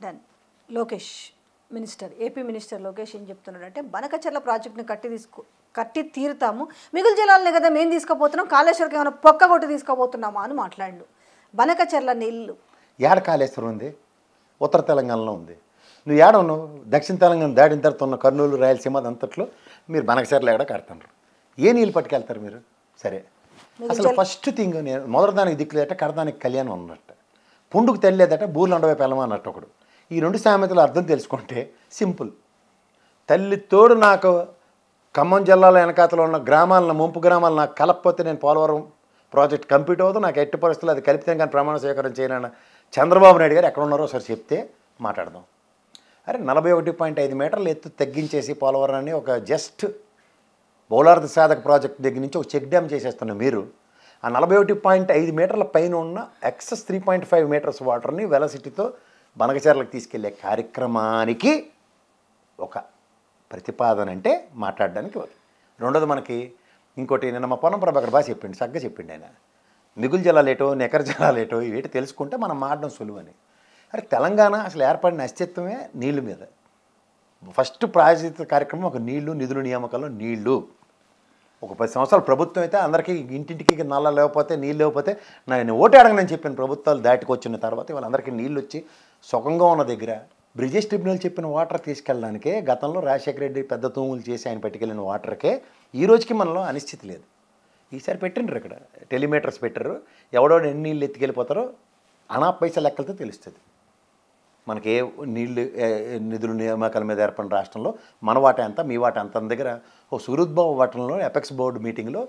Done. Lokesh minister, AP minister Lokesh ఏం చెప్తున్నాడంటే బనకచెర్ల ప్రాజెక్టుని కట్టి తీరుతాము, మిగులు జలాలనే కదా మేము తీసుకుపోతున్నాం, కాళేశ్వరం ఏమైనా పొక్క కొట్టి తీసుకుపోతున్నామా అని మాట్లాడు. బనకచెర్ల నీళ్ళు ఏడ కాళేశ్వరం ఉంది, ఉత్తర తెలంగాణలో ఉంది. నువ్వు ఏడ ఉన్నావు, దక్షిణ తెలంగాణ దాటిన తర్వాత ఉన్న కర్నూలు రాయలసీమ అదంతట్లో మీరు బనకచెర్ల ఎక్కడ కడుతున్నారు. ఏ నీళ్ళు పట్టుకెళ్తారు మీరు? సరే, అసలు ఫస్ట్ థింగ్ నేను మొదటిదానికి దిక్కులేదట, కడదానికి కళ్యాణం అన్నట్టు, పుండుకు తెల్లేదట, బూర్లు ఉండవే పెళ్ళమా అన్నట్టు ఒకడు. ఈ రెండు సామెతలు అర్థం తెలుసుకుంటే సింపుల్. తల్లి తోడు నాకు ఖమ్మం జిల్లాలో వెనకాతలో ఉన్న గ్రామాలను, ముంపు గ్రామాలు నాకు కలపకపోతే నేను పోలవరం ప్రాజెక్ట్ కంప్లీట్ అవ్వదు, నాకు ఎట్టి పరిస్థితులు అది కలిపితే కానీ ప్రమాణ స్వీకారం చేయనన్న చంద్రబాబు నాయుడు గారు ఎక్కడ ఉన్నారో ఒకసారి చెప్తే మాట్లాడదాం. అరే 41.5 మీటర్లు ఎత్తు తగ్గించేసి పోలవరాన్ని ఒక జస్ట్ బౌలార్థ సాధక ప్రాజెక్ట్ దగ్గర నుంచి ఒక చెక్ డ్యామ్ చేసేస్తున్న మీరు ఆ 41.5 మీటర్ల పైన ఉన్న ఎక్సెస్ 3.5 మీటర్స్ వాటర్ని వెలసిటీతో బనకచెర్లకు తీసుకెళ్లే కార్యక్రమానికి ఒక ప్రతిపాదన అంటే మాట్లాడడానికి. రెండోది మనకి ఇంకోటి, నిన్న మా పొన్నం ప్రభాకర్ బాగా చెప్పిండు, చక్కగా చెప్పిండు ఆయన. మిగులు జలాలేటో నికర జలాలేటో ఇవేటి తెలుసుకుంటే మనం మాడడం సులువని. అరే తెలంగాణ అసలు ఏర్పడిన అస్తిత్వమే నీళ్ళు మీద. ఫస్ట్ ప్రాయోజిత కార్యక్రమం ఒక నీళ్లు, నిధుల నియామకాల్లో నీళ్లు. ఒక 10 సంవత్సరాలు ప్రభుత్వం అయితే అందరికీ ఇంటింటికి నల్ల లేకపోతే నీళ్ళు లేకపోతే నేను ఓటు అడగనని చెప్పిన ప్రభుత్వాలు దాటికొచ్చిన తర్వాత వాళ్ళందరికీ నీళ్ళు వచ్చి సుఖంగా ఉన్న దగ్గర బ్రిజేష్ ట్రిబ్యునల్ చెప్పిన వాటర్ తీసుకెళ్ళడానికే గతంలో రాజశేఖర రెడ్డి పెద్ద తూములు చేసి ఆయన పట్టుకెళ్ళిన వాటర్కే ఈ రోజుకి మనలో అనిశ్చితి లేదు. ఈసారి పెట్టిండ్రు, ఇక్కడ టెలిమీటర్స్ పెట్టారు, ఎవడో ఎన్ని నీళ్ళు ఎత్తుకెళ్ళిపోతారో అనా పైసా లెక్కలతో తెలుస్తుంది మనకి. ఏ నీళ్ళు నిధుల నియామకాల మీద ఏర్పడిన రాష్ట్రంలో మన వాటా ఎంత, మీ వాటా ఎంత అన్న దగ్గర ఓ సూరత్బాబు వాటంలో ఎపెక్స్ బోర్డు మీటింగ్లో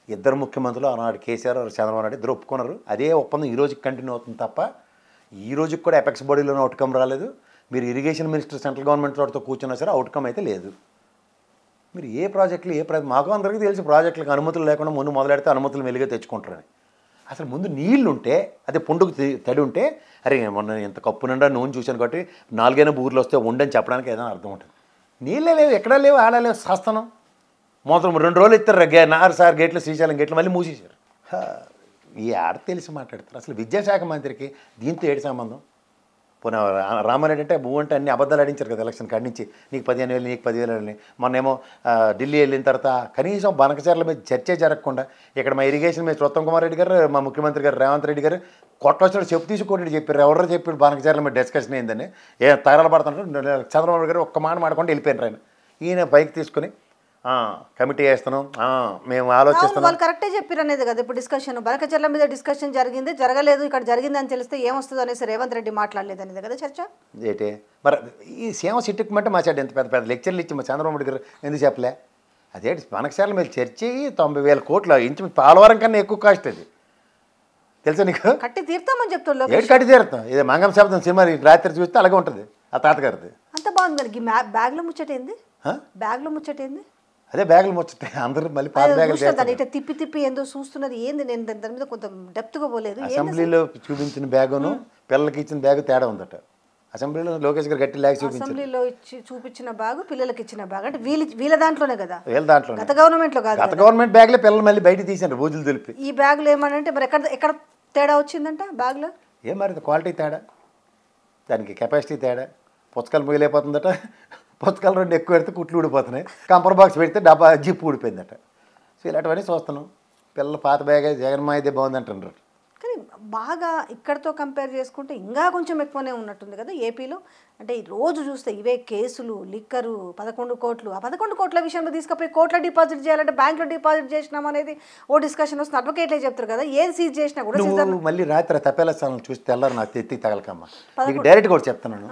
ఇద్దరు ముఖ్యమంత్రులు ఆనాడు కేసీఆర్ చంద్రబాబు నాయుడు ఇద్దరు ఒప్పుకున్నారు. అదే ఒప్పందం ఈ రోజుకి కంటిన్యూ అవుతుంది తప్ప ఈ రోజుకి కూడా ఎపెక్స్ బోర్డులోనే అవుట్కమ్ రాలేదు. మీరు ఇరిగేషన్ మినిస్టర్ సెంట్రల్ గవర్నమెంట్ తోటితో కూర్చున్నా సరే అవుట్కమ్ అయితే లేదు. మీరు ఏ ప్రాజెక్టులు మాకు అందరికీ తెలిసి ప్రాజెక్టులకు అనుమతులు లేకుండా ముందు మొదలెడితే అనుమతులు మెలుగా తెచ్చుకుంటారని. అసలు ముందు నీళ్లు ఉంటే అదే పుండుకు తడి ఉంటే అరే మొన్న ఇంత కప్పు నిండా నూనె చూశాను కాబట్టి 4 ఊర్లు వస్తే ఉండని చెప్పడానికి ఏదైనా అర్థం ఉంటుంది. నీళ్ళే లేవు, ఎక్కడా లేవు, ఆడా లేవు, శాస్తనం మొత్తం 2 రోజులు ఇస్తారు. నారు గేట్లు, శ్రీశైలం గేట్లు మళ్ళీ మూసేశారు. ఈ ఆడ తెలిసి మాట్లాడతారు. అసలు విద్యాశాఖ మంత్రికి దీంతో ఏడు సంబంధం? పోనీ రామారెడ్డి అంటే భూ అంటే అన్ని అబద్ధాలు ఆడించారు కదా ఎలక్షన్ కాడి నుంచి, నీకు 15,000 నీకు 10,000 అని. మొన్నేమో ఢిల్లీ వెళ్ళిన తర్వాత కనీసం బనకచెర్ల మీద చర్చే జరగకుండా ఇక్కడ మా ఇరిగేషన్ మీద ఉత్తమ్ కుమార్ రెడ్డి గారు, మా ముఖ్యమంత్రి గారు రేవంత్ రెడ్డి గారు కొట్టొచ్చాడు, చెప్పు తీసుకోండి చెప్పారు. ఎవరో చెప్పాడు బనకచెర్ల మీద డిస్కషన్ అయిందని, తగలు పడుతుంటారు. చంద్రబాబు గారు ఒక్క మాట మాడకుండా వెళ్ళిపోయినారు. ఆయన ఈయన బైక్ తీసుకుని కమిటీ వేస్తున్నాం, మేము ఆలోచిస్తున్నాం. వాళ్ళు కరెక్టే చెప్పారు అనేది కదా ఇప్పుడు డిస్కషన్. బనకచెర్ల మీద డిస్కషన్ జరిగింది, జరగలేదు, ఇక్కడ జరిగిందని తెలిస్తే ఏమొస్తుంది అనేసి రేవంత్ రెడ్డి మాట్లాడలేదు అనేది కదా చర్చ. ఏంటి మరి ఈ సీమ సిట్టుకుమంటే మాట్లాడు ఎంత పెద్ద పెద్ద లెక్చర్లు ఇచ్చి మా చంద్రబాబు నాయుడు గారు ఎందుకు చెప్పలే? అదేంటి బనకచెర్ల మీద చర్చ 90,000 కోట్లు, ఇంచు పోలవరం కన్నా ఎక్కువ కాస్ట్ అది తెలుసా నీకు? కట్టి తీరుతామని చెప్తాడు. ఏంటి కట్టి తీరుతాం? ఇదే మంగం శబ్దం సినిమా రాత్రి చూస్తే అలాగే ఉంటుంది ఆ తాతగారిది. అంత బాగుంది మనకి. బ్యాగ్లో ముచ్చటేంది, బ్యాగ్లో ముచ్చటేంది? అదే బ్యాగులు ముచ్చట అందరూ మళ్ళీ పాత బ్యాగులు ఇట్లా తిప్పి ఏందో చూస్తున్నది ఏంది? నేను దాని మీద కొంత డెప్త్గా పోలేదు. అసెంబ్లీలో చూపించిన బ్యాగును పిల్లలకి ఇచ్చిన బ్యాగు తేడా ఉందట. అసెంబ్లీలో లోకేష్ గారు గట్టి లాగి చూపించారు. అసెంబ్లీలో చూపించిన బ్యాగు పిల్లలకి ఇచ్చిన బ్యాగ్ అంటే వీళ్ళ దాంట్లోనే కదా, వీళ్ళ దాంట్లో గత గవర్నమెంట్లో కాదు. గత గవర్నమెంట్ బ్యాగ్లే పిల్లలు మళ్ళీ బయట తీసారు రోజులు తెలిపి. ఈ బ్యాగులు ఏమనంటే మరి ఎక్కడ తేడా వచ్చిందంట బ్యాగ్లో? ఏం మరి క్వాలిటీ తేడా, దానికి కెపాసిటీ తేడా, పుస్తకాలు మొయ్యలేకపోతుందట. పుస్తకాలు 2 ఎక్కువ పెడితే కుట్లు ఊడిపోతున్నాయి, కంపర్ బాక్స్ పెడితే డబ్బా జిప్పు ఊడిపోయిందట. సో ఇలాంటివన్నీ చూస్తున్నాం. పిల్లలు పాత బ్యాగే జగన్మాయిదే బాగుంది అంటున్నారు. కానీ బాగా ఇక్కడతో కంపేర్ చేసుకుంటే ఇంకా కొంచెం ఎక్కువనే ఉన్నట్టుంది కదా ఏపీలో. అంటే రోజు చూస్తే ఇవే కేసులు, లిక్కరు, 11 కోట్లు. ఆ 11 కోట్ల విషయంలో తీసుకుపోయి కోట్ల డిపాజిట్ చేయాలంటే బ్యాంకులో డిపాజిట్ చేసినాం అనేది ఓ డిస్కషన్ వస్తుంది. అడ్వకేట్లే చెప్తారు కదా, ఏది సీజ్ చేసినా కూడా. మళ్ళీ రాత్రి తప్పేలా స్థానం చూసి తెల్లారు నాకు ఎత్తి తగలకమ్మా. నీకు డైరెక్ట్గా కూడా చెప్తున్నాను,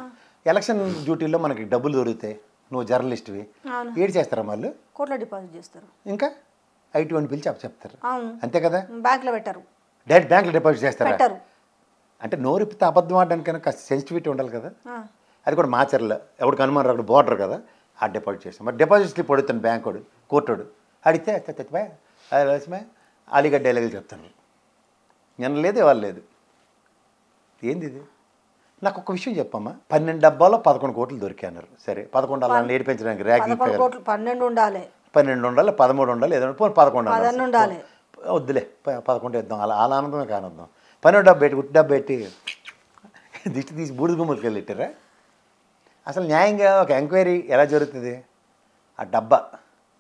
ఎలక్షన్ డ్యూటీలో మనకి డబ్బులు దొరుకుతాయి, నువ్వు జర్నలిస్ట్వి, ఏడు చేస్తారా వాళ్ళు? కోట్ల డిపాజిట్ చేస్తారు, ఇంకా ఐటీ పిలిచి చెప్తారు, అంతే కదా. బ్యాంక్లో పెట్టారు, డైరెక్ట్ బ్యాంక్లో డిపాజిట్ చేస్తారా? అంటే నోరిపితే అబద్ధం ఆడడానికి కనుక సెన్సిటివిటీ ఉండాలి కదా. అది కూడా మాచర్ల ఎవరికి అనుమానం రాకుండా బోర్డర్ కదా, ఆ డిపాజిట్ చేస్తాం. మరి డిపాజిట్ స్లిప్ అడుగుతాను బ్యాంకోడు, కోర్టోడు అడిగితే అది అలీగడ్డ ఎలాగలు చెప్తాను. నిన్న లేదు, ఇవాళ లేదు. ఏంది ఇది? నాకు ఒక విషయం చెప్పమ్మా, 12 డబ్బాలో 11 కోట్లు దొరికాయి అన్నారు. సరే 11 అలా ఏడిపించడానికి ర్యాగింగ్ 12 ఉండాలి, 12 ఉండాలి, 13 ఉండాలి, ఏదైనా 11 ఉండాలి. వద్దులే 11 ఇద్దాం, అలా ఆనందమే కానొద్దాం. 12 డబ్బా పెట్టి గుట్టి డబ్బా పెట్టి దిష్టి తీసి బూడిద గుమ్మలకి వెళ్ళిట్టారా? అసలు న్యాయంగా ఒక ఎంక్వైరీ ఎలా జరుగుతుంది? ఆ డబ్బా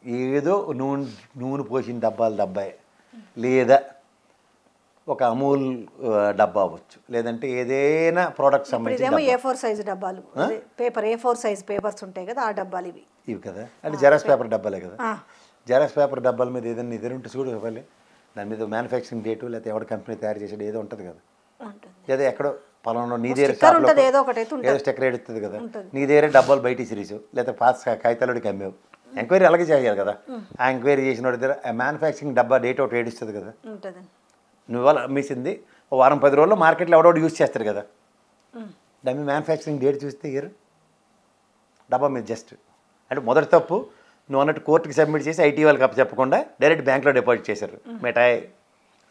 ఏదో నూనె పోసిన డబ్బాయే, లేదా ఒక అమూల్ డబ్బా అవ్వచ్చు, లేదంటే ఏదైనా ప్రోడక్ట్ సంబంధించి ఇదేమో A4 సైజు డబ్బాలు, పేపర్ A4 సైజ్ పేపర్స్ ఉంటాయి కదా, ఆ డబ్బాలు ఇవి కదా. అంటే జెరాక్స్ పేపర్ డబ్బాలే కదా. జెరాక్స్ పేపర్ డబ్బాల మీద ఏదైనా ఉంటే చూడు ఇవ్వాలి, దాని మీద మ్యానుఫ్యాక్చరింగ్ డేటు లేకపోతే ఎవడ కంపెనీ తయారు చేసేది ఏదో ఉంటుంది కదా. ఏదో ఎక్కడో పలానా నీ దగ్గర ఏదో స్టిక్కర్ ఎడుతుంది కదా, నీ దగ్గర డబ్బాలు బయట సిరీస్ లేదా పాత కాగితాలకి అమ్మేవు. ఎంక్వైరీ అలాగే చేయాలి కదా. ఆ ఎంక్వైరీ చేసిన వాడి దగ్గర మ్యానుఫ్యాక్చరింగ్ డబ్బా డేట్ ఒకటి ఏడుస్తుంది కదా. నువ్వు ఇవాళ అమ్మేసింది ఓ వారం 10 రోజుల్లో మార్కెట్లో ఎవడోడు యూజ్ చేస్తారు కదా. డమ్మీ మ్యానుఫ్యాక్చరింగ్ డేట్ చూస్తే ఇయర్ డబ్బా మీద జస్ట్ అంటే మొదటి తప్పు నువ్వు అన్నట్టు కోర్టుకి సబ్మిట్ చేసి ఐటీ వాళ్ళకి అప్పు చెప్పకుండా డైరెక్ట్ బ్యాంక్లో డిపాజిట్ చేశారు మిఠాయి.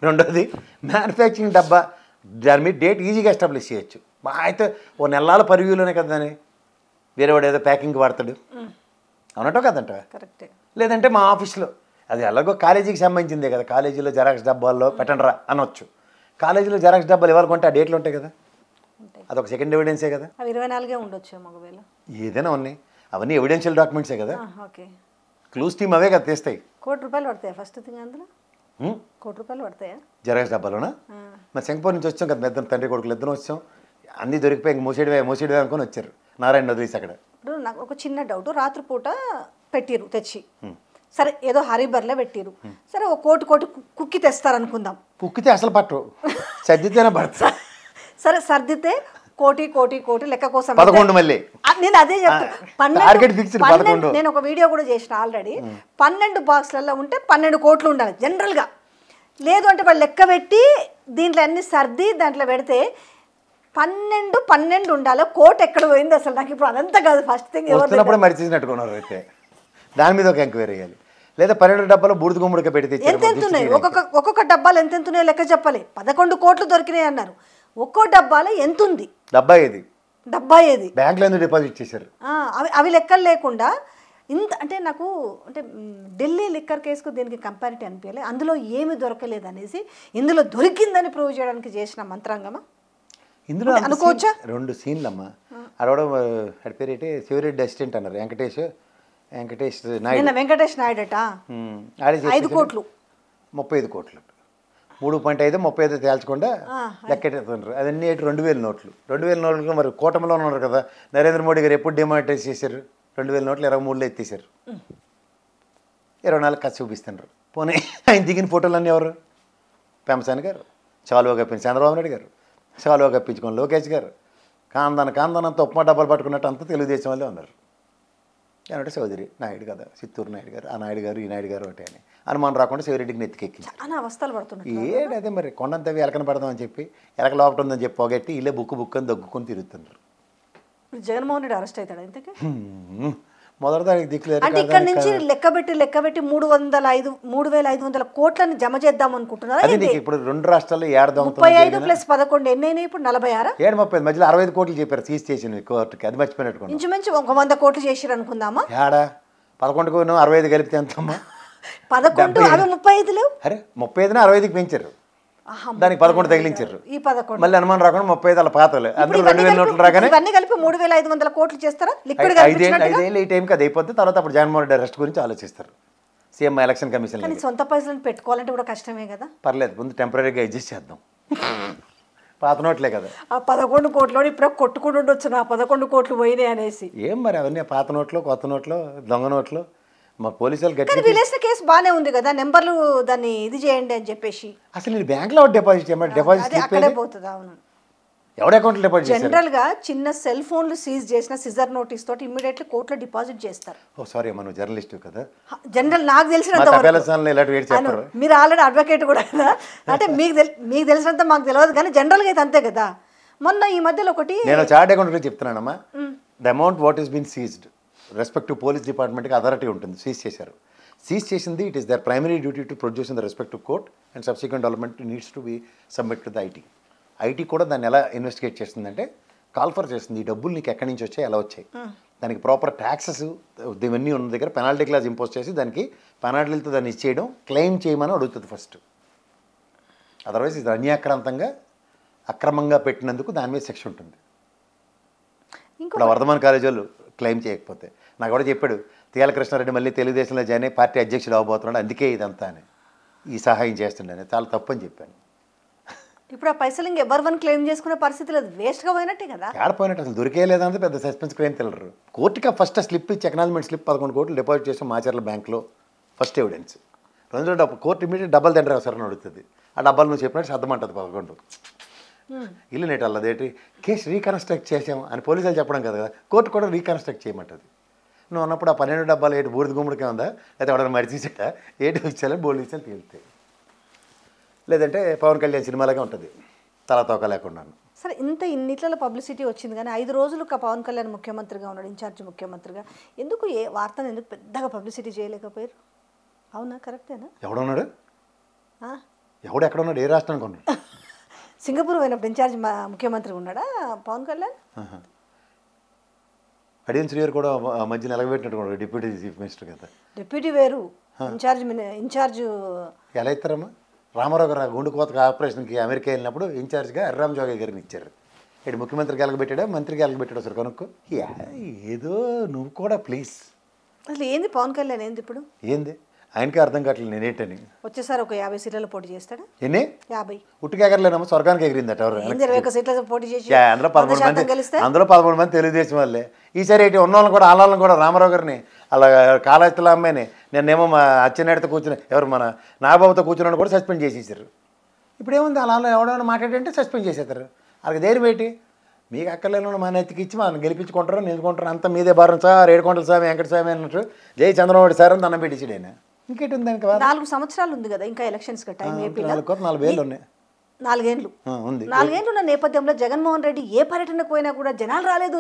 రెండోది మ్యానుఫ్యాక్చరింగ్ డబ్బా, దాని మీద డేట్ ఈజీగా ఎస్టాబ్లిష్ చేయొచ్చు. మా అయితే ఓ నెలల పరివ్యూలోనే కదా దాన్ని వేరే వాడు ఏదో ప్యాకింగ్ వాడతాడు, అవునటో కదంట. కరెక్టే. లేదంటే మా ఆఫీస్లో అది ఎలాగో కాలేజీకి సంబంధించిందే కదా, కాలేజీలో జెరాక్స్ డబ్బాల్లో పెట్టండిరా అనొచ్చు. కాలేజీలో జెరాక్స్ డబ్బాలు ఇవ్వాలి కొంటే ఆ డేట్లు ఉంటాయి కదా, అదొక సెకండ్ ఎవిడెన్సే కదా. అవి 24 ఉండొచ్చు ఒకవేళ ఏదైనా ఉన్నాయి, అవన్నీ ఎవిడెన్షియల్ డాక్యుమెంట్సే కదా. ఓకే. క్లూస్ టీమ్ అవే కదా తీస్తాయి. ₹1 కోటి పడతాయా ఫస్ట్ థింగ్ అందులో? ₹1 కోటి పడతాయా జెరాక్స్ డబ్బాలోనా? మరి సింగపూర్ నుంచి వచ్చాం కదా, ఇద్దరు తండ్రి కొడుకులు ఇద్దరు వచ్చాం, అన్నీ దొరికిపోయి ఇంక మూసేయడమే అనుకొని వచ్చారు. నారాయణ వదిలేసి అక్కడ. ఇప్పుడు నాకు ఒక చిన్న డౌట్, రాత్రిపూట పెట్టిరు తెచ్చి, సరే ఏదో హరిబర్లే పెట్టిరు, సరే ఒక కోటి కుక్కి తెస్తారు అనుకుందాం. కుక్కితే అసలు పట్టు, సర్దితేనే పడతా. సరే సర్దితే కోటి లెక్క కోసం 11 మళ్ళీ నేను అదే చెప్తాను. నేను ఒక వీడియో కూడా చేసిన ఆల్రెడీ. 12 బాక్స్లలో ఉంటే 12 కోట్లు ఉండాలి జనరల్గా. లేదు అంటే వాళ్ళు లెక్క పెట్టి దీంట్లో అన్ని సర్ది దాంట్లో పెడితే 12 ఉండాలి. కోట్ ఎక్కడ పోయింది అసలు నాకు ఇప్పుడు అదంతా కాదు. ఫస్ట్ థింగ్ వస్తున్నప్పుడు మరిచేసినట్టుకున్నారు అయితే దాని మీద ఒక ఎంక్వైరీ చేయాలి. లేదా 12 డబ్బాలు బూడిద గుమ్మడిగా పెడితే ఎంత ఉన్నాయి, ఒక్కొక్క డబ్బాలు ఎంత ఉన్నాయో లెక్క చెప్పాలి. 11 కోట్లు దొరికినాయి అన్నారు. ఒక్కో డబ్బాలో ఎంత ఉంది, డబ్బా ఏది బ్యాంక్లో ఎందుకు డిపాజిట్ చేశారు, అవి లెక్కలు లేకుండా ఇంత అంటే నాకు అంటే ఢిల్లీ లిక్కర్ కేసుకు దీనికి కంపారిటీ అనిపించలే. అందులో ఏమి దొరకలేదు అనేసి ఇందులో దొరికిందని ప్రూవ్ చేయడానికి చేసిన మంత్రాంగమా ఇందులో అనుకోవచ్చా? 2 సీన్లమ్మా. అడవడం అడి పేరేంటి, శివరెడ్డి అసిస్టెంట్ అన్నారు వెంకటేష్ నాయుడు అట 5 కోట్లు 35 కోట్లు 3.5 35 తేల్చకుండా లెక్కెట్టుతున్నారు. అదన్నీ 2000 నోట్లు 2000 నోట్లు. మరి కూటమిలో ఉన్నారు కదా నరేంద్ర మోడీ గారు, ఎప్పుడు డిమానిటైజ్ చేశారు? 2000 నోట్లు 23లో ఎత్తేసారు, 24 ఖర్చు చూపిస్తున్నారు. పోనీ ఆయన దిగిన ఫోటోలన్నీ ఎవరు? పెంసాని గారు, చాలువా కప్పించి చంద్రబాబు నాయుడు గారు, చాలువా కప్పించుకొని లోకేష్ గారు, కాందనంతా ఉప్మా డబ్బాలు పట్టుకున్నట్టు అంతా తెలుగుదేశం వాళ్ళే ఉన్నారు. ఏమంటే చౌదరి నాయుడు కదా, చిత్తూరు నాయుడు గారు, ఆ నాయుడు గారు ఈ నాయుడు గారు ఒకటే అని అనుమానం రాకుండా శివరెడ్డికి నెత్తికెక్కించారు. అవస్థలు పడుతున్నాయి. ఏడదే మరి కొండంతవి ఎలకన పెడదామని చెప్పి ఎలక లోపట ఉందని చెప్పి పోగొట్టి ఇల్లే బుక్కు అని దగ్గుకొని తిరుగుతున్నారు. జగన్మోహన్ రెడ్డి అరెస్ట్ అవుతాడు ఇంతకీ? మొదటి దానికి దిక్కులేదు. అంటే ఇక్కడ నుంచి లెక్కబెట్టి 3,500 కోట్లని జమ చేద్దాం అనుకుంటున్నారు. అది నీకు ఇప్పుడు 2 రాష్ట్రాల్లో 35 + 11 ఎన్నైనా ఇప్పుడు 46 30 మధ్యలో 65 కోట్లు చెప్పారు సీజ్ చేసింది కోర్టుకి. అది మర్చిపోయినట్టు ఇంచుమించు 100 కోట్లు చేసిరు అనుకుందామా? ఏడా 11కు 65 కలిపితే ఎంతమ్మా? 11 అవి 35 లేవు. అరే 35ని 65కి పెంచారు, దానికి 11 తగిలించారు. ఈ 11 మళ్ళీ అనుమానం రాకుండా 35 అలా పాతలు అందులో 2000 నోట్లు రాగానే ఇవన్నీ కలిపి 3,500 కోట్లు చేస్తారా? లిక్విడ్ 5 ఏళ్ళు ఈ టైంకి అది అయిపోద్ది. తర్వాత అప్పుడు జగన్మోహన్ రెడ్డి అరెస్ట్ గురించి ఆలోచిస్తారు సీఎం ఎలక్షన్ కమిషన్. కానీ సొంత పైసలను పెట్టుకోవాలంటే కూడా కష్టమే కదా. పర్లేదు, ముందు టెంపరీగా అడ్జస్ట్ చేద్దాం. పాత నోట్లే కదా ఆ 11 కోట్లు ఇప్పుడు కొట్టుకుంటూ ఉండొచ్చు నా 11 కోట్లు పోయినాయి అనేసి. ఏం మరి అవన్నీ పాత నోట్లు, కొత్త నోట్లు, దొంగ నోట్లు. మా పోలీసులు గట్టి విలేసిన కేసు బాగానే ఉంది కదా, నెంబర్లు దాన్ని ఇది చేయండి అని చెప్పేసి. అసలు నేను బ్యాంక్లో డిపాజిట్ చేయమంటే డిపాజిట్ అక్కడే పోతుంది. అవును, ఎవరి అకౌంట్లో డిపాజిట్ చేస్తారు? జనరల్ గా చిన్న సెల్ ఫోన్లు సీజ్ చేసిన సిజర్ నోటీస్ తోటి ఇమ్మీడియట్లీ కోర్టులో డిపాజిట్ చేస్తారు. ఓ సారీ, మనం జర్నలిస్ట్ కదా. జనరల్ నాకు తెలిసినంత మీరు ఆల్రెడీ అడ్వకేట్ కూడా కదా, అంటే మీకు తెలిసినంత మాకు తెలియదు కానీ జనరల్గా అయితే అంతే కదా. మొన్న ఈ మధ్యలో ఒకటి నేను చార్ట్ అకౌంట్ గురించి చెప్తున్నానమ్మా. The amount what is been seized respective police డిపార్ట్మెంట్కి అథారిటీ ఉంటుంది. సీజ్ చేశారు, సీజ్ చేసింది it is their primary duty to produce in the respective court and subsequent development needs to be submit to the IT కూడా దాన్ని ఎలా investigate చేస్తుందంటే call for చేస్తుంది. ఈ డబ్బులు నీకు ఎక్కడి నుంచి వచ్చాయి, ఎలా వచ్చాయి, దానికి ప్రాపర్ ట్యాక్సెస్ ఇవన్నీ ఉన్న దగ్గర పెనాల్టీ క్లాస్ ఇంపోజ్ చేసి దానికి పెనాల్టీలతో దాన్ని ఇచ్చేయడం, క్లెయిమ్ చేయమని అడుగుతుంది ఫస్ట్. అదర్వైజ్ ఇది అన్యాక్రాంతంగా అక్రమంగా పెట్టినందుకు దాని మీద శిక్ష ఉంటుంది. ఇప్పుడు వర్ధమాన్ కాలేజ్ వాళ్ళు క్లెయిమ్ చేయకపోతే నాకు కూడా చెప్పాడు తీయాల కృష్ణారెడ్డి మళ్ళీ తెలుగుదేశంలో జాయిన్ అయ్యి పార్టీ అధ్యక్షుడు అవబోతున్నాడు, అందుకే ఇదంతా అని ఈ సహాయం చేస్తుండే చాలా తప్పని చెప్పాను. ఇప్పుడు ఆ పైసలు ఇంక ఎవరు క్లెయిమ్ చేసుకునే పరిస్థితి లేదు, వేస్ట్గా పోయినట్టే కదా. ఏడపోయినట్టు అసలు దొరికేలేదంటే పెద్ద సస్పెన్స్ క్లెయిమ్ తెలరు. కోర్టుకి ఫస్ట్ స్లిప్ ఇచ్చి అక్నాలజ్మెంట్ స్లిప్ 11 కోట్లు డిపాజిట్ చేసాం మాచర్ల బ్యాంక్లో, ఫస్ట్ ఎవిడెన్స్. రెండు కోర్టు ఇమీడియట్ డబ్బులు తండ్రి అవసరం అడుగుతుంది, ఆ డబ్బాలు నువ్వు చెప్పినట్టు సర్దమంటుంది 11. ఇల్లు నేటి అదేంటి కేసు రీకన్స్ట్రక్ట్ చేసాము అని పోలీసులు చెప్పడం కదా, కోర్టు కూడా రీకన్స్ట్రక్ట్ చేయమంటుంది. నువ్వు అన్నప్పుడు ఆ 12 డబ్బాలు ఏంటి బూడిద గుమ్మడికే ఉందా, లేదా ఎవడన్నా మరిచేసేట ఏంటి ఇచ్చాలని బోల్డ్ ఇచ్చాను తేలితే, లేదంటే పవన్ కళ్యాణ్ సినిమాలాగా ఉంటుంది తలతోక లేకుండా. సరే ఇన్నిట్లలో పబ్లిసిటీ వచ్చింది కానీ 5 రోజులు పవన్ కళ్యాణ్ ముఖ్యమంత్రిగా ఉన్నాడు, ఇన్ఛార్జ్ ముఖ్యమంత్రిగా, ఎందుకు ఏ వార్తను ఎందుకు పెద్దగా పబ్లిసిటీ చేయలేకపోయారు? అవునా, కరెక్టేనా? ఎవడున్నాడు, ఎవడు ఎక్కడ ఉన్నాడు, ఏ రాష్ట్రానికి ఉన్నాడు? సింగపూర్ పోయినప్పుడు ఇన్ఛార్జ్ ముఖ్యమంత్రి ఉన్నాడా పవన్ కళ్యాణ్? అడియన్ శ్రీయర్ కూడా మధ్య నిలబెట్టినట్టు డిప్యూటీ చీఫ్ మినిస్టర్ కదా. డిప్యూటీ వేరు, ఇన్ఛార్జ్ ఎలా ఇస్తారమ్మా? రామారావు గారు గుండు కోతకు ఆపరేషన్కి అమెరికా వెళ్ళినప్పుడు ఇన్ఛార్జ్గా హర్రామ్ జోగి గారిని ఇచ్చారు. ఇటు ముఖ్యమంత్రికి ఎలగబెట్టాడా, మంత్రికి ఎలగబెట్టాడు సార్ కనుక్కో. ఏదో నువ్వు కూడా ప్లీజ్. అసలు ఏంది పవన్ కళ్యాణ్ ఏంది ఇప్పుడు? ఏంది ఆయనకే అర్థం కావట్లేదు నేనేంటని. వచ్చేసారి ఒక 50 సీట్లలో పోటీ చేస్తాడా? ఎన్ని 50 ఉట్టుకు ఎగరలేనమ్మా, స్వర్గానికి ఎగిరిందట. ఎవరు 21 సీట్ల పోటీ చేసి అందులో 13 మంది తెలుగుదేశం వాళ్ళే. ఈసారి ఏంటి ఉన్న వాళ్ళని కూడా వాళ్ళని కూడా రామారావు గారిని అలా కాళహస్తిలో అమ్మాయిని నిన్నేమో మా అచ్చెన్నాడితో కూర్చుని ఎవరు మన నాగబాబుతో కూర్చున్నాను కూడా సస్పెండ్ చేసేసారు. ఇప్పుడు ఏముంది అలా ఎవడైనా మాట్లాడంటే సస్పెండ్ చేసేస్తారు. వాళ్ళకి ధైర్యం ఏంటి? మీకు అక్కర్లేని మన ఎత్తికి ఇచ్చి మనం గెలిపించుకుంటారు, నిలుచుకుంటారు, అంతా మీదే భారం సార్, ఏడుకొండల స్వామి వెంకట స్వామి అన్నట్టు జై చంద్రబాబు సార్ అని దండం పెట్టించాడు ఆయన. ఇంకేంటి ఉంది దానికి? 4 సంవత్సరాలు ఉంది కదా ఇంకా ఎలక్షన్స్ టైం. ఏపీలో 4 ఏళ్ళు ఉన్నాయి, 4 ఏళ్ళు ఉంది. 4 ఏళ్ళు ఉన్న నేపథ్యంలో జగన్మోహన్ రెడ్డి ఏ పర్యటనకు పోయినా కూడా జనాలు రాలేదు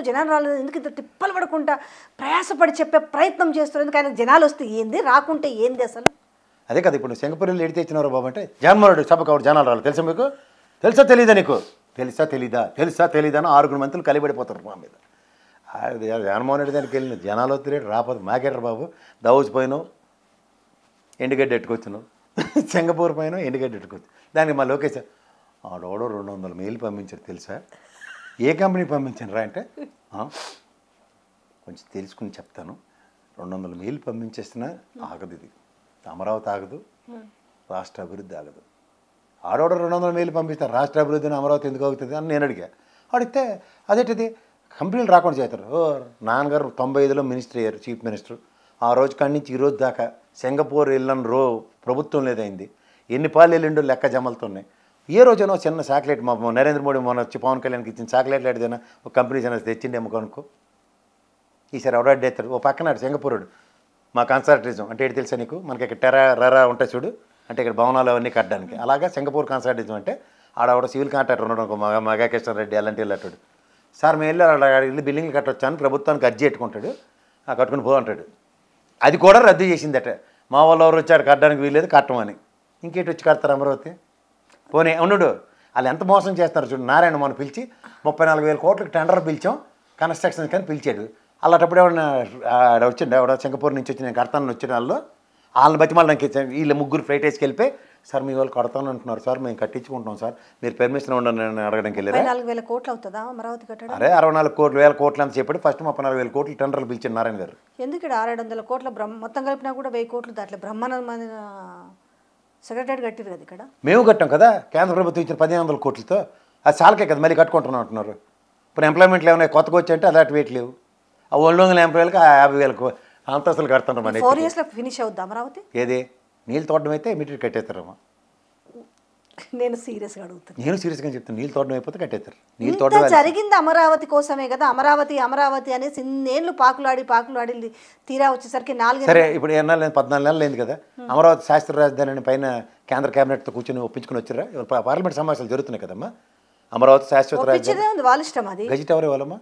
ఎందుకు ఇంత తిప్పలు పడకుండా ప్రయాసపడి చెప్పే ప్రయత్నం చేస్తారు. ఎందుకు ఆయన జనాలు వస్తే ఏంది, రాకుంటే ఏంది అసలు? అదే కదా ఇప్పుడు సింగపూర్లో ఎడితే ఇచ్చినారు బాబు అంటే జగన్మోహన్ రెడ్డి సభకు ఎవరు జనాలు రాలేదు తెలుసా మీకు? తెలుసా తెలీదా నీకు? తెలుసా తెలీదా అని 6 మంత్రులు కలిపడిపోతారు మా మీద. జగన్మోహన్ రెడ్డి దానికి వెళ్ళిన జనాలు వద్దు రాపోదు మాకేటర్ బాబు, దౌచిపోయినావు ఎండుగడ్డ ఎట్టుకొచ్చినావు, సింగపూర్ పైన ఎండుగడ్డ ఎట్టుకొచ్చు. దానికి మా లోకేష్ ఆడోడో 200 మెయిల్ పంపించారు తెలుసా? ఏ కంపెనీ పంపించాను రా అంటే కొంచెం తెలుసుకుని చెప్తాను, 200 మెయిల్ పంపించేసినా ఆగదు, ఇది అమరావతి ఆగదు, రాష్ట్ర అభివృద్ధి ఆగదు. ఆడోడ 200 మెయిల్ పంపిస్తారు, రాష్ట్ర అభివృద్ధిని అమరావతి ఎందుకు అవుతుంది అని నేను అడిగా. అడిగితే అదేంటిది కంపెనీలు రాకుండా చేస్తారు. నాన్నగారు 95లో మినిస్టర్ అయ్యారు, చీఫ్ మినిస్టర్. ఆ రోజు కాడి నుంచి ఈ రోజు దాకా సింగపూర్ వెళ్ళని ప్రభుత్వం లేదైంది. ఎన్ని పాలు వెళ్ళిండో లెక్క జమలుతున్నాయి. ఏ రోజైనా చిన్న శాటిలైట్ మా నరేంద్ర మోడీ మొన్న వచ్చి పవన్ కళ్యాణ్కి ఇచ్చిన శాటిలైట్ ఏదైనా ఒక కంపెనీ జన తెచ్చిండేమో కనుక్కో. ఈసారి ఎవడెత్తాడు ఓ పక్కనాడు సింగపూరుడు మా కన్సల్టేషన్ అంటే ఏంటి తెలుసా నీకు? మనకి ఇక్కడ టెరా ఉంటాయి చూడు, అంటే ఇక్కడ భవనాలు అవన్నీ కట్టడానికి. అలాగా సింగపూర్ కన్సల్టేషన్ అంటే ఆడ సివిల్ కాంట్రాక్టర్ ఉండడం మగాకేశ్వర రెడ్డి అలాంటి వెళ్ళాడు. సార్ మేము వెళ్ళి బిల్డింగ్లు కట్టొచ్చాను ప్రభుత్వానికి అర్జీ పెట్టుకుంటాడు, కట్టుకుని పో అంటాడు. అది కూడా రద్దు చేసిందట. మా వాళ్ళు ఎవరు వచ్చారు కట్టడానికి వీల్లేదు కట్టమని. ఇంకేటి వచ్చి కడతారు అమరావతి? పోనీ ఉండు, వాళ్ళు ఎంత మోసం చేస్తారు చూడు. నారాయణ మనం పిలిచి 34,000 కోట్లకు టెండర్ పిలిచాం కన్స్ట్రక్షన్ కానీ పిలిచాడు. అలాంటప్పుడు ఎవడన్నా వచ్చిండు, ఎవడో సింగపూర్ నుంచి వచ్చి నేను కడతానని వచ్చిన వాళ్ళని బట్టి మళ్ళీ నాకు వీళ్ళు 3 ఫ్లైట్ వేసుకెళ్ళిపోయి సార్ మీ వాళ్ళు కడతాను అంటున్నారు సార్, మేము కట్టించుకుంటున్నాం సార్, మీరు పెర్మిషన్ ఉండని అడగడానికి వెళ్ళారు. 34,000 కోట్లు అవుతుందా అమరావతి కట్టడం? అరే 64,000 కోట్లు అని చెప్పాడు. ఫస్ట్ 34,000 కోట్లు టెండర్లు పిలిచారు నారాయణ గారు. ఎందుకు ఇక్కడ 600 కోట్ల మొత్తం కలిపినా కూడా 1000 కోట్లు దాంట్లో బ్రహ్మానంద సెక్రటరీ కట్టారు కదా. ఇక్కడ మేము కట్టాం కదా, కేంద్ర ప్రభుత్వం ఇచ్చిన 1,500 కోట్లతో. అది చాలకే కదా మళ్ళీ కట్టుకుంటున్నాం అంటున్నారు. ఇప్పుడు ఎంప్లాయ్మెంట్లు ఏమైనా కొత్తగా వచ్చాయంటే అలాంటి వెయిట్ లేవు. ఆ 100 ఎంప్లాయీలకు 50,000 అంతస్తులు కడుతున్నారు. మన 4 ఇయర్స్లో ఫినిష్ అవుద్ది అమరావతి. ఏది నీళ్ళు తోటం అయితే ఇమీడియట్ కట్టేస్తారమ్మా. నేను సీరియస్గా అడుగుతాను. నేను సీరియస్గా చెప్తాను, నీళ్ళు తోటం అయిపోతే కట్టేస్తారు. నీళ్ళు తోటం జరిగింది అమరావతి కోసమే కదా. అమరావతి అనేసి ఇన్నేళ్ళు పాకులాడి తీరా వచ్చేసరికి 4 సరే ఇప్పుడు 14 నెలలు అయింది కదా. అమరావతి శాస్త్ర రాజధాని పైన కేంద్ర కేబినెట్తో కూర్చొని ఒప్పించుకుని వచ్చారా? పార్లమెంట్ సమావేశాలు జరుగుతున్నాయి కదమ్మా. అమరావతి శాశ్వత రాజధాని వాళ్ళ ఇష్టం. అది గజిట్ ఎవరు వాళ్ళమ్మా?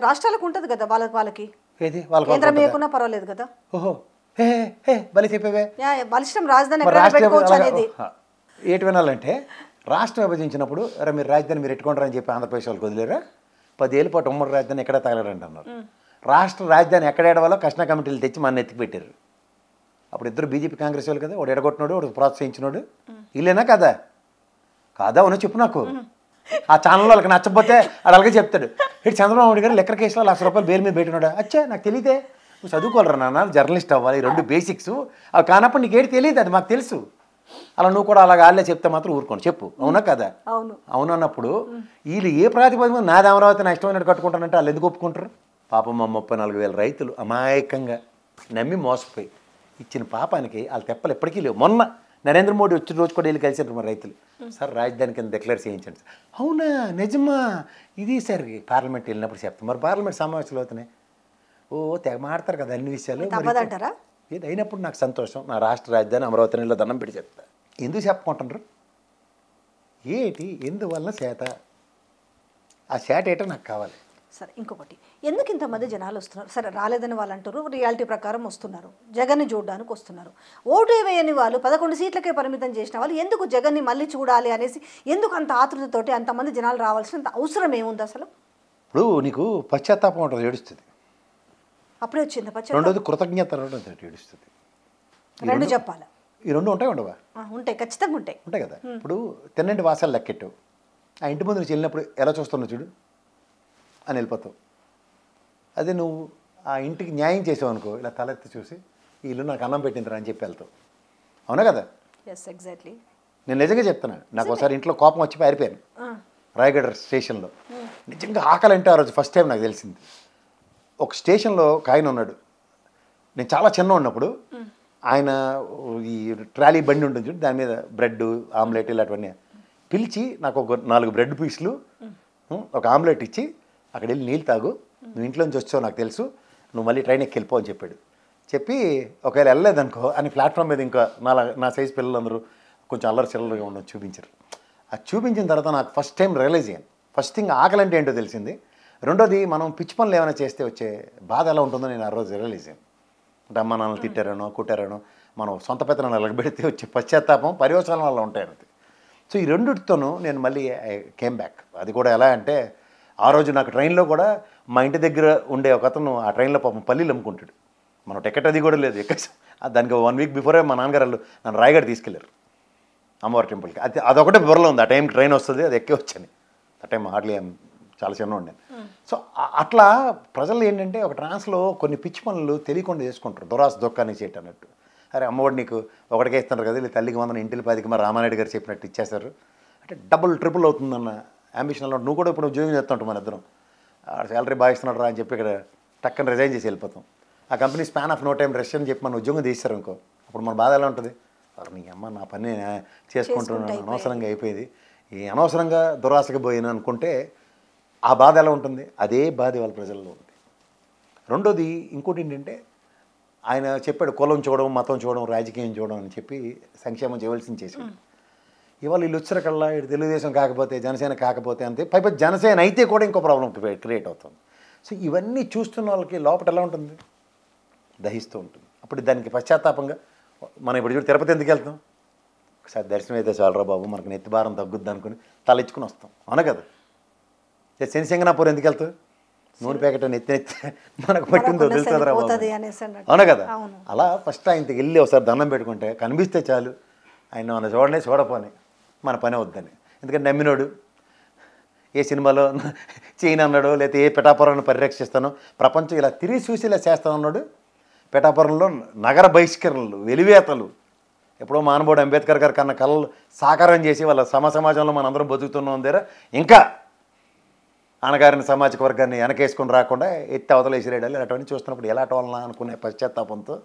రాష్ట్రాలకు ఉంటుంది కదా వాళ్ళకి. ఏది వాళ్ళకి కేంద్రం ఏకున్నా పర్వాలేదు కదా. ఓహో బలి చెప్పేవే వాళ్ళ ఇష్టం రాజధాని పెట్టుకోవచ్చు అనేది. ఏటి వినాలంటే రాష్ట్రం విభజించినప్పుడు అరే మీరు రాజధాని మీరు ఎట్టుకుంటారని చెప్పి ఆంధ్రప్రదేశ్ వాళ్ళకి వదిలేరా? 10 ఏళ్ళ పాటు ఉమ్మడి రాజధాని ఎక్కడ తగలరండి అన్నారు. రాష్ట్ర రాజధాని ఎక్కడ ఏడవాలో కృష్ణా కమిటీలు తెచ్చి మన ఎత్తికి పెట్టారు. అప్పుడు ఇద్దరు బీజేపీ కాంగ్రెస్ వాళ్ళు కదా, వాడు ఎడగొట్టినాడు వాడు ప్రోత్సహించినాడు. ఇల్లేనా కదా? కాదా ఉన్నా చెప్పు నాకు. ఆ ఛానల్లో వాళ్ళకి నచ్చకపోతే అది అలాగే చెప్తాడు. ఇటు చంద్రబాబు నాయుడు గారు లెక్కర్ కేసులో ₹1,00,000 బెయిల్ మీద పెట్టినాడు. అచ్చా నాకు తెలియదే, నువ్వు చదువుకోలేరా నాన్న, జర్నలిస్ట్ అవ్వాలి, 2 బేసిక్స్ అవి కానప్పుడు నీకేంటి తెలియదు, అది మాకు తెలుసు. అలా నువ్వు కూడా అలాగ వాళ్ళే చెప్తే మాత్రం ఊరుకోండి, చెప్పు. అవునా కదా? అవును అన్నప్పుడు వీళ్ళు ఏ ప్రాతిపదిక నాది అమరావతి నా ఇష్టమైనట్టు కట్టుకుంటానంటే వాళ్ళు ఎందుకు ఒప్పుకుంటారు? పాపం మా 34,000 రైతులు అమాయకంగా నమ్మి మోసపోయి ఇచ్చిన పాపానికి వాళ్ళ తెప్పలు ఎప్పటికీ లేవు. మొన్న నరేంద్ర మోడీ వచ్చిన రోజు కూడా వెళ్ళి కలిసారు మరి రైతులు. సార్ రాజధాని కింద డిక్లేర్ చేయించండి. అవునా నిజమా? ఇది సార్ పార్లమెంట్ వెళ్ళినప్పుడు చెప్తాం. మరి పార్లమెంట్ సమావేశాలు అవుతున్నాయి, ఓ తెగ మాడతారు కదా అన్ని విషయాలు. ఇది అయినప్పుడు నాకు సంతోషం. నా రాష్ట్ర రాజధాని అమరావతిలో దండం పెట్టి చెప్తా. ఎందుకు చెప్పుకుంటున్నారు? ఏంటి ఎందువల్ల చేత? ఆ చేట ఏంటో నాకు కావాలి. సరే ఇంకొకటి, ఎందుకు ఇంతమంది జనాలు వస్తున్నారు? సరే రాలేదని వాళ్ళు అంటారు, రియాలిటీ ప్రకారం వస్తున్నారు, జగన్ని చూడడానికి వస్తున్నారు. ఓటు వేయని వాళ్ళు 11 సీట్లకే పరిమితం చేసిన వాళ్ళు ఎందుకు జగన్ని మళ్ళీ చూడాలి అనేసి ఎందుకు అంత ఆతృతతోటి అంతమంది జనాలు రావాల్సినంత అవసరం ఏముంది అసలు? ఇప్పుడు నీకు పశ్చాత్తాపం ఉంటుంది, ఏడుస్తుంది. అప్పుడే వచ్చింది పశ్చాత్తాపం. రెండోది కృతజ్ఞత ఏడుస్తుంది. 2 చెప్పాలి. ఈ 2 ఉంటాయి ఉండవా? ఉంటాయి, ఖచ్చితంగా ఉంటాయి. ఉంటాయి కదా. ఇప్పుడు తిన్నంటి వాసాలు లెక్కెట్టు, ఆ ఇంటి ముందు నుంచి వెళ్ళినప్పుడు ఎలా చూస్తున్నావు చూడు అని వెళ్ళిపోతావు. అదే నువ్వు ఆ ఇంటికి న్యాయం చేసావు అనుకో, ఇలా తలెత్తి చూసి ఈ ఇల్లు నాకు అన్నం పెట్టిందిరా అని చెప్పి వెళ్తావు. అవునా కదా? ఎగ్జాక్ట్లీ. నేను నిజంగా చెప్తున్నాను. నాకు ఒకసారి ఇంట్లో కోపం వచ్చి పారిపోయాను రాయగఢ స్టేషన్లో. నిజంగా ఆకలి అంటే ఆ రోజు ఫస్ట్ టైం నాకు తెలిసింది. ఒక స్టేషన్లో ఒక ఆయన ఉన్నాడు, నేను చాలా చిన్న ఉన్నప్పుడు. ఆయన ఈ ట్రాలీ బండి ఉంటుంది చూడు, దాని మీద బ్రెడ్ ఆమ్లెట్ ఇలాంటివన్నీ పిలిచి నాకు ఒక 4 బ్రెడ్ పీసులు ఒక ఆమ్లెట్ ఇచ్చి అక్కడ వెళ్ళి నీళ్ళు తాగు, నువ్వు ఇంట్లోంచి వచ్చావు నాకు తెలుసు, నువ్వు మళ్ళీ ట్రైన్ ఎక్కి వెళ్ళిపో అని చెప్పాడు. చెప్పి ఒకవేళ వెళ్ళలేదనుకో అని ప్లాట్ఫామ్ మీద ఇంకా నా సైజ్ పిల్లలందరూ కొంచెం అల్లరి చిల్లరగా ఉండడం చూపించారు. అది చూపించిన తర్వాత నాకు ఫస్ట్ టైం రియలైజ్ అయ్యాను. ఫస్ట్ థింగ్ ఆకలి అంటే ఏంటో తెలిసింది. రెండోది మనం పిచ్చి పనులు ఏమైనా చేస్తే వచ్చే బాధ ఎలా ఉంటుందో నేను ఆ రోజు రియలైజ్ అయ్యాను. అంటే అమ్మ నాన్నలు తిట్టారనో కుట్టారనో మనం సొంత పెత్తనాలు ఎలగబెడితే వచ్చే పశ్చాత్తాపం పర్యవసానం వల్ల ఉంటాయి. సో ఈ రెండిటితోనూ నేను మళ్ళీ కేమ్ బ్యాక్. అది కూడా ఎలా అంటే ఆ రోజు నాకు ట్రైన్లో కూడా మా ఇంటి దగ్గర ఉండే ఒక అతను ఆ ట్రైన్లో పాపం పల్లీలు అమ్ముకుంటాడు. మనం టికెట్ అది కూడా లేదు ఎక్కడ. దానికి 1 వీక్ బిఫోరే మా నాన్నగారు నన్ను రాయగఢ తీసుకెళ్ళారు అమ్మవారి టెంపుల్కి. అదొకటే బుర్రలో ఉంది, ఆ టైంకి ట్రైన్ వస్తుంది అది ఎక్కి వచ్చాను. ఆ టైం హార్డ్లీ చాలా చిన్న ఉండాను. సో అట్లా ప్రజలు ఏంటంటే ఒక ట్రాన్స్లో కొన్ని పిచ్చి పనులు తెలియకుండా చేసుకుంటారు, దురాస దొక్కాన్ని చేయటం అన్నట్టు. అరే అమ్మఒడి నీకు ఒకటికే ఇస్తున్నారు కదా, తల్లికి 100 ఇంటికి 10కి మరి రామానాయుడు గారు చెప్పినట్టు ఇచ్చేస్తారు అంటే డబుల్ ట్రిపుల్ అవుతుందన్న అంబిషన్లో నువ్వు కూడా ఇప్పుడు ఉద్యోగం చేస్తుంటావు. మన ఇద్దరం శాలరీ బాగా ఇస్తున్నాడు రా అని చెప్పి ఇక్కడ టక్కన రిజైన్ చేసి వెళ్ళిపోతాం. ఆ company span of no time rest అని చెప్పి మన ఉద్యోగం తీస్తారు అనుకో, అప్పుడు మన బాధ ఎలా ఉంటుంది? నీ అమ్మ నా పని చేసుకుంటున్నాను, అనవసరంగా అయిపోయింది, ఈ అనవసరంగా దురాశకి పోయాను అనుకుంటే ఆ బాధ ఎలా ఉంటుంది? అదే బాధ వాళ్ళ ప్రజల్లో ఉంది. రెండోది ఇంకోటి ఏంటంటే ఆయన చెప్పాడు కులం చూడడం, మతం చూడడం, రాజకీయం చూడడం అని చెప్పి సంక్షేమం చేయవలసింది చేశాడు. ఇవాళ వీళ్ళు వచ్చారకల్లా ఇటు తెలుగుదేశం కాకపోతే జనసేన కాకపోతే అంతే, పైపై జనసేన అయితే కూడా ఇంకో ప్రాబ్లం క్రియేట్ అవుతుంది. సో ఇవన్నీ చూస్తున్న వాళ్ళకి లోపల ఎలా ఉంటుంది? దహిస్తూ ఉంటుంది. అప్పుడు దానికి పశ్చాత్తాపంగా మనం ఇప్పుడు చూడు తిరుపతి ఎందుకు వెళ్తాం? ఒకసారి దర్శనం అయితే చాలరా బాబు మనకు నెత్తి భారం తగ్గుద్ది అనుకుని తలెచ్చుకుని వస్తాం. అవునా కదా? శనిసింగనాపూర్ ఎందుకు వెళ్తావు? నూనె ప్యాకెట్ నెత్తి మనకు పట్టిందో తెలుస్తుందిరా బాబు. అవునా కదా? అలా ఫస్ట్ ఆయనకి వెళ్ళి ఒకసారి దండం పెట్టుకుంటే కనిపిస్తే చాలు, ఆయన మన చూడనే చూడపోని మన పని వద్దని. ఎందుకంటే నమ్మినోడు ఏ సినిమాలో చైనా అన్నాడు, లేకపోతే ఏ పిఠాపురాన్ని పరిరక్షిస్తానో, ప్రపంచం ఇలా తిరిగి చూసి ఇలా చేస్తానన్నాడు. పిఠాపురంలో నగర బహిష్కరణలు, వెలివేతలు, ఎప్పుడో మానవుడు అంబేద్కర్ గారు కన్నా కళలు సాకారం చేసి వాళ్ళ సమాజంలో మనందరం బతుకుతున్నాం దగ్గర ఇంకా అణగారిన సామాజిక వర్గాన్ని వెనకేసుకొని రాకుండా ఎత్తి అవతలేసిరేడాలి. అటువంటి చూస్తున్నప్పుడు ఎలా అటవాలన్నా అనుకునే పశ్చాత్తాపంతో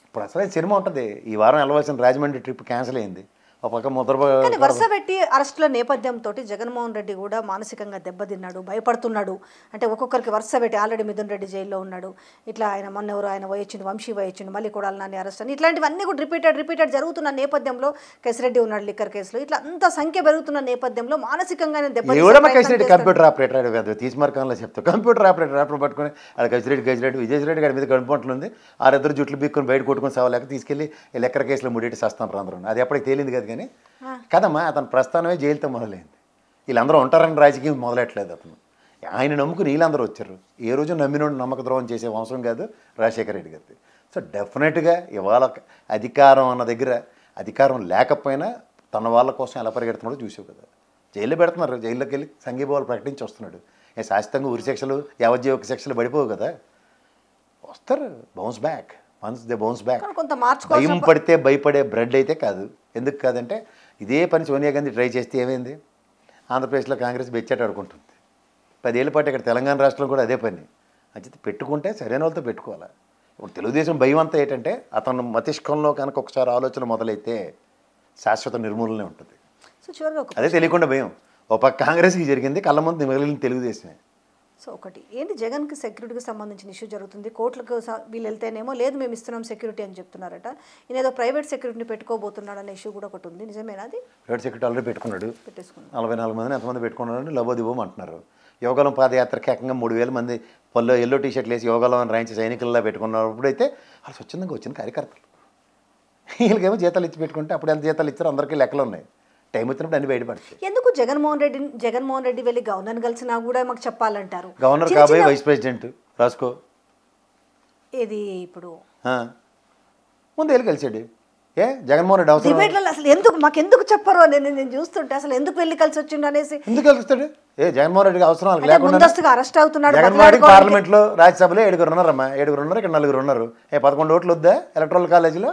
ఇప్పుడు అసలే సినిమా ఉంటుంది. ఈ వారం వెళ్ళవలసిన రాజమండ్రి ట్రిప్ క్యాన్సిల్ అయింది. ఒక పక్క కానీ వరుస పెట్టి అరెస్టుల నేపథ్యంతో జగన్మోహన్ రెడ్డి కూడా మానసికంగా దెబ్బతిన్నాడు, భయపడుతున్నాడు. అంటే ఒక్కొక్కరికి వరుస పెట్టి ఆల్రెడీ మిథున్ రెడ్డి జైల్లో ఉన్నాడు, ఇట్లా ఆయన మొన్న ఎవరు ఆయన వయొచ్చిండు, వంశీ వయొచ్చిండు, మళ్ళీ కూడా నాని అరెస్ట్ అని ఇట్లాంటివన్నీ కూడా రిపీటెడ్ జరుగుతున్న నేపథ్యంలో కేసిరెడ్డి ఉన్నాడు లిక్కర్ కేసులో, ఇట్లా అంత సంఖ్య పెరుగుతున్న నేపథ్యంలో మానసికంగానే దెబ్బతిన్నాడు. కంప్యూటర్ ఆపరేటర్ తీసుమార్గంలో చెప్తాను, కంప్యూటర్ ఆపరేటర్ పట్టుకుని అది గజిరెడ్డి విజయరెడ్డి గారి మీద కనుపంట్లు ఉంది, ఆరిద్దరు జుట్లు బీక్కుని బయట కొట్టుకుని సావలేక తీసుకెళ్ళి లెక్కర్ కేసులో ముడిటి చేస్తాను అందరూ. అది ఎప్పటికి తేలింది కదా. కానీ కదమ్మా అతని ప్రస్థానమే జైలుతో మొదలైంది. వీళ్ళందరూ ఉంటారని రాజకీయం మొదలెట్టలేదు. అతను ఆయన నమ్ముకుని వీళ్ళందరూ వచ్చారు. ఏ రోజు నమ్మినోడు నమ్మక ద్రోహం చేసే అవసరం కాదు రాజశేఖర రెడ్డి గారిది. సో డెఫినెట్గా ఇవాళ అధికారం అన్న దగ్గర అధికారం లేకపోయినా తన వాళ్ళ కోసం ఎలా పరిగెడుతున్నాడో చూసావు కదా. జైల్లో పెడుతున్నారు, జైల్లోకి వెళ్ళి సంఘీభావాలు ప్రకటించి వస్తున్నాడు. శాశ్వతంగా ఉరి శిక్షలు యావజ్జీవిక శిక్షలు పడిపోవు కదా, వస్తారు. Bounce back, once they bounce back. కొంత మార్చుకోవాలి. భయం పడితే భయపడే బ్రెడ్ అయితే కాదు. ఎందుకు కాదంటే ఇదే పని సోనియా గాంధీ ట్రై చేస్తే ఏమైంది, ఆంధ్రప్రదేశ్లో కాంగ్రెస్ బెచ్చాట ఆడుకుంటుంది. 10 ఏళ్ళ పాటు ఇక్కడ తెలంగాణ రాష్ట్రంలో కూడా అదే పని. అంచేత పెట్టుకుంటే సరైన వాళ్ళతో పెట్టుకోవాలి. ఇప్పుడు తెలుగుదేశం భయం అంతా ఏంటంటే అతను మతిష్కంలో కనుక ఒకసారి ఆలోచన మొదలైతే శాశ్వత నిర్మూలనే ఉంటుంది. సో చివరిగా అదే తెలియకుండా భయం. ఒక పక్క కాంగ్రెస్కి జరిగింది, కళ్ళ ముందు మిగిలిన తెలుగుదేశమే. సో ఒకటి ఏంటి, జగన్కి సెక్యూరిటీకి సంబంధించిన ఇష్యూ జరుగుతుంది. కోర్టులకు వీళ్ళు వెళ్తేనేమో లేదు మేము ఇస్తున్నాం సెక్యూరిటీ అని చెప్తున్నారట. ఈయన ఏదో ప్రైవేట్ సెక్యూరిటీని పెట్టుకోబోతున్నాడు అనే ఇష్యూ కూడా ఒకటి ఉంది. నిజమేనా అది? ప్రైవేట్ సెక్యూరిటీ ఆల్రెడీ పెట్టుకున్నాడు. పెట్టేసుకున్నాడు. 44 మందిని ఎంతమంది పెట్టుకున్నాడు, లబోదిబోం అంటున్నారు. యోగాలం పాదయాత్రకి ఏకంగా 3000 మంది పళ్ళు ఎల్లో టీషర్ట్లు వేసి యోగాలం అని రాయించి సైనికుల్లా పెట్టుకున్నప్పుడు అయితే వాళ్ళు స్వచ్ఛందంగా వచ్చిన కార్యకర్తలు. వీళ్ళకేమో జీతాలు ఇచ్చి పెట్టుకుంటే అప్పుడు ఎంత జీతాలు ఇచ్చారో అందరికీ లెక్కలు ఉన్నాయి. టైం వచ్చినప్పుడు అన్ని బయటపడతాయి. ఎందుకు జగన్మోహన్ రెడ్డి వెళ్ళి గవర్నర్ కలిసినా కూడా మాకు చెప్పాలంటారు. గవర్నర్ కాబోయే వైస్ ప్రెసిడెంట్ రాసుకో. ఇది ఇప్పుడు ముందు వెళ్ళి కలిసాడు. జగన్మోహన్ రెడ్డి అవసరం డిబేట్లలో అసలు మాకెందుకు చెప్పరు నేను చూస్తుంటే అసలు ఎందుకు వెళ్ళి కలిసి వచ్చిండు అనేసి. ఎందుకు కలుస్తాడు? జగన్మోహన్ రెడ్డికి అవసరం లేకుండా ముందస్తుగా అరెస్ట్ అవుతున్నాడు. జగన్మోహన్ రెడ్డి పార్లమెంట్లో రాజ్యసభలో 7 ఉన్నారమ్మా, 7 ఉన్నారు, ఇక్కడ 4 ఉన్నారు. 11 ఓట్లు వద్దా ఎలక్ట్రల్ కాలేజీలో?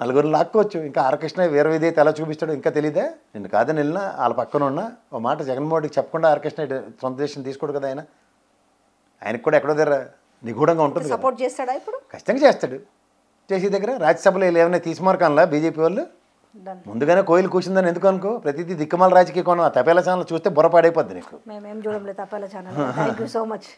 4 లాక్కోవచ్చు. ఇంకా ఆర్కృష్ణ వీర విధేయత ఎలా చూపిస్తాడో ఇంకా తెలియదే. నేను కాదని వెళ్ళినా వాళ్ళ పక్కన ఉన్న ఓ మాట జగన్మోహన్ రెడ్డికి చెప్పకుండా ఆర్కృష్ణ సొంత దేశం తీసుకోడు కదా. ఆయనకు కూడా ఎక్కడో దగ్గర నిగూఢంగా ఉంటుంది. సపోర్ట్ చేస్తాడా ఇప్పుడు? ఖచ్చితంగా చేస్తాడు. చేసే దగ్గర రాజ్యసభలో ఏమైనా తీసుమార్కనలా బీజేపీ వాళ్ళు ముందుగానే కోయిలు కూర్చుందని ఎందుకు అనుకో. ప్రతిదీ దిక్కుమాల రాజకీయ కోణం. ఆ తపేలా ఛానల్ చూస్తే బుర్రపాడైపోద్ది నీకు. మేమేం చూడలేదు తపేలా channel. Thank you so much.